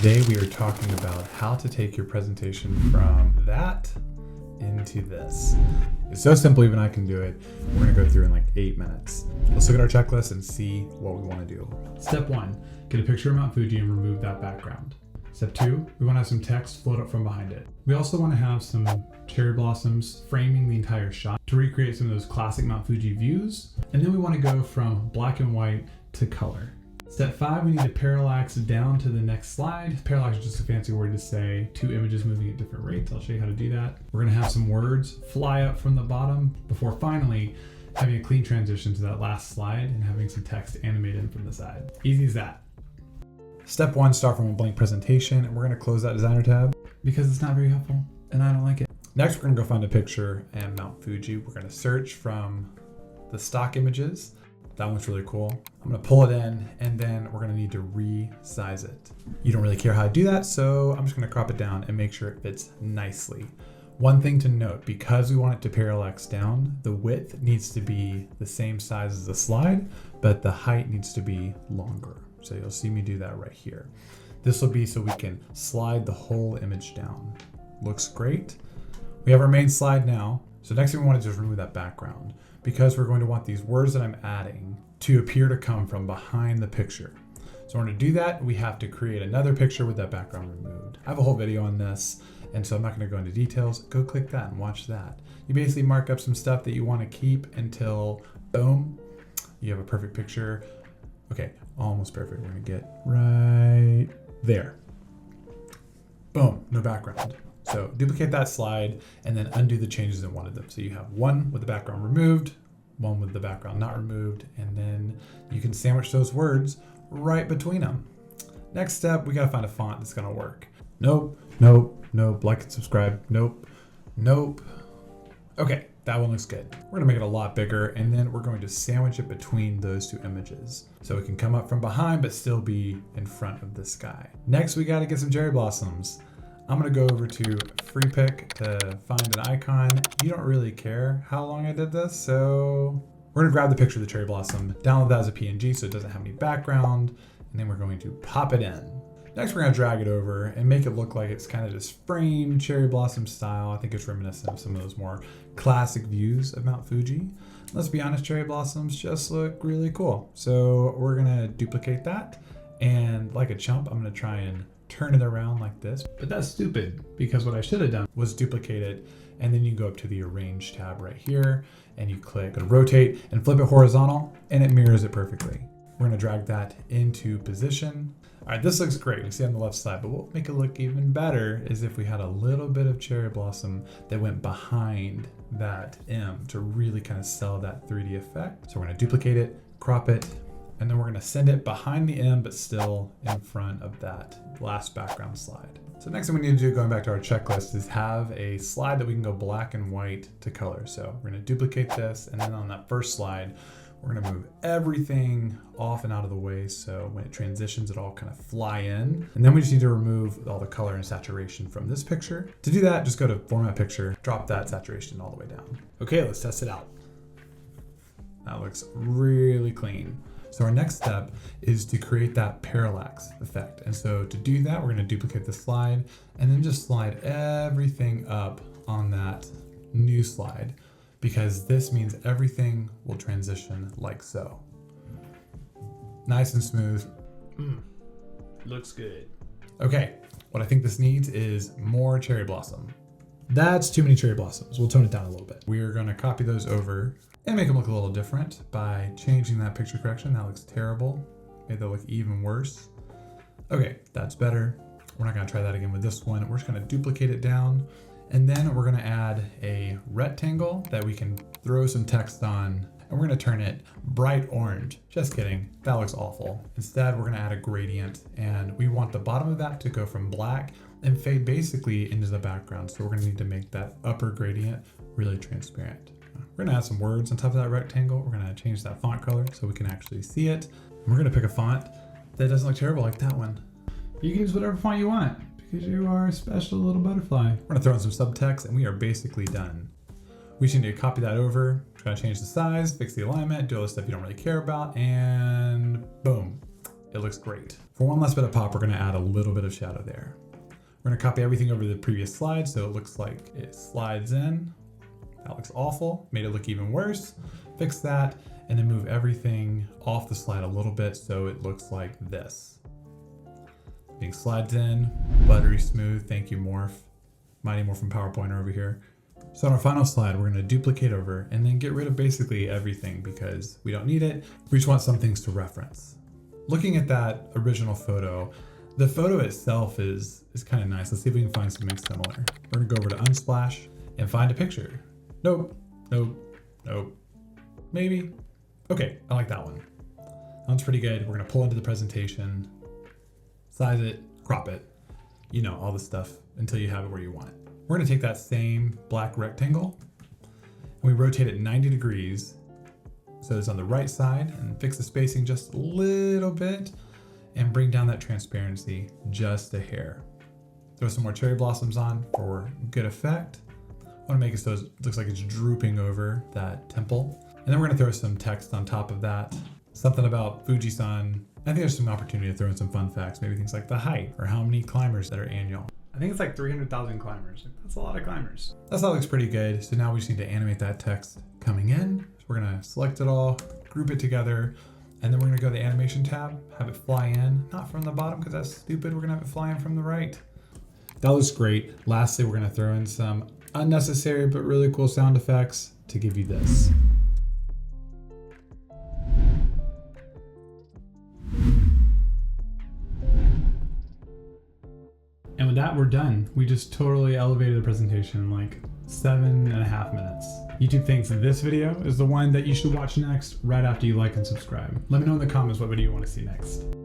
Today we are talking about how to take your presentation from that into this. It's so simple, even I can do it. We're gonna go through in like 8 minutes. Let's look at our checklist and see what we wanna do. Step 1, get a picture of Mount Fuji and remove that background. Step 2, we wanna have some text float up from behind it. We also wanna have some cherry blossoms framing the entire shot to recreate some of those classic Mount Fuji views. And then we wanna go from black and white to color. Step 5, we need to parallax down to the next slide. Parallax is just a fancy word to say two images moving at different rates. I'll show you how to do that. We're gonna have some words fly up from the bottom before finally having a clean transition to that last slide and having some text animated from the side. Easy as that. Step 1, start from a blank presentation, and we're gonna close that designer tab because it's not very helpful and I don't like it. Next, we're gonna go find a picture and Mount Fuji. We're gonna search from the stock images. That one's really cool. I'm gonna pull it in and then we're gonna need to resize it. You don't really care how I do that, so I'm just gonna crop it down and make sure it fits nicely. One thing to note, because we want it to parallax down, the width needs to be the same size as the slide, but the height needs to be longer. So you'll see me do that right here. This will be so we can slide the whole image down. Looks great. We have our main slide now. So next thing we want to do is remove that background, because we're going to want these words that I'm adding to appear to come from behind the picture. So in order to do that, we have to create another picture with that background removed. I have a whole video on this, and so I'm not going to go into details. Go click that and watch that. You basically mark up some stuff that you want to keep until, boom, you have a perfect picture. Okay, almost perfect. We're going to get right there. Boom, no background. So duplicate that slide and then undo the changes in one of them. So you have one with the background removed, one with the background not removed, and then you can sandwich those words right between them. Next step, we gotta find a font that's gonna work. Nope, nope, nope, like and subscribe, nope, nope. Okay, that one looks good. We're gonna make it a lot bigger, and then we're going to sandwich it between those two images. So it can come up from behind, but still be in front of this guy. Next, we gotta get some cherry blossoms. I'm gonna go over to free pick to find an icon. You don't really care how long I did this, so we're gonna grab the picture of the cherry blossom, download that as a PNG so it doesn't have any background, and then we're going to pop it in. Next, we're gonna drag it over and make it look like it's kind of this framed cherry blossom style. I think it's reminiscent of some of those more classic views of Mount Fuji. Let's be honest, cherry blossoms just look really cool. So we're gonna duplicate that, and like a chump, I'm gonna try and turn it around like this, but that's stupid because what I should have done was duplicate it, and then you go up to the arrange tab right here and you click rotate and flip it horizontal and it mirrors it perfectly. We're gonna drag that into position. All right, this looks great. You see on the left side, but what will make it look even better is if we had a little bit of cherry blossom that went behind that M to really kind of sell that 3D effect. So we're gonna duplicate it, crop it, and then we're gonna send it behind the M, but still in front of that last background slide. So next thing we need to do, going back to our checklist, is have a slide that we can go black and white to color. So we're gonna duplicate this, and then on that first slide, we're gonna move everything off and out of the way, so when it transitions, it all kind of fly in. And then we just need to remove all the color and saturation from this picture. To do that, just go to Format Picture, drop that saturation all the way down. Okay, let's test it out. That looks really clean. So our next step is to create that parallax effect. And so to do that, we're gonna duplicate the slide and then just slide everything up on that new slide, because this means everything will transition like so. Nice and smooth. Looks good. Okay, what I think this needs is more cherry blossom. That's too many cherry blossoms. We'll tone it down a little bit. We are gonna copy those over and make them look a little different by changing that picture correction. That looks terrible. Made that look even worse. Okay, that's better. We're not gonna try that again with this one. We're just gonna duplicate it down, and then we're gonna add a rectangle that we can throw some text on, and we're gonna turn it bright orange. Just kidding, that looks awful. Instead, we're gonna add a gradient, and we want the bottom of that to go from black and fade basically into the background. So we're gonna need to make that upper gradient really transparent. We're gonna add some words on top of that rectangle. We're gonna change that font color so we can actually see it. And we're gonna pick a font that doesn't look terrible like that one. You can use whatever font you want because you are a special little butterfly. We're gonna throw in some subtext and we are basically done. We just need to copy that over. We're gonna change the size, fix the alignment, do all the stuff you don't really care about, and boom. it looks great. For one last bit of pop, we're gonna add a little bit of shadow there. We're gonna copy everything over the previous slide so it looks like it slides in. That looks awful, made it look even worse. Fix that, and then move everything off the slide a little bit so it looks like this. Everything slides in, buttery smooth, thank you Morph. Mighty Morph from PowerPoint over here. So on our final slide, we're gonna duplicate over and then get rid of basically everything because we don't need it. We just want some things to reference. Looking at that original photo, the photo itself is kind of nice. Let's see if we can find something similar. We're gonna go over to Unsplash and find a picture. Nope, nope, nope, maybe. Okay, I like that one. That one's pretty good. We're gonna pull into the presentation, size it, crop it, you know, all the stuff until you have it where you want it. We're gonna take that same black rectangle and we rotate it 90 degrees so it's on the right side and fix the spacing just a little bit and bring down that transparency just a hair. Throw some more cherry blossoms on for good effect. I wanna make it so it looks like it's drooping over that temple. And then we're gonna throw some text on top of that. Something about Fuji-san. I think there's some opportunity to throw in some fun facts, maybe things like the height or how many climbers that are annual. I think it's like 300,000 climbers. That's a lot of climbers. That looks pretty good. So now we just need to animate that text coming in. So we're gonna select it all, group it together, and then we're gonna go to the animation tab, have it fly in, not from the bottom because that's stupid. We're gonna have it fly in from the right. That looks great. Lastly, we're gonna throw in some unnecessary but really cool sound effects to give you this. And with that, we're done. We just totally elevated the presentation in like 7.5 minutes. YouTube thinks this video is the one that you should watch next right after you like and subscribe. Let me know in the comments what video you want to see next.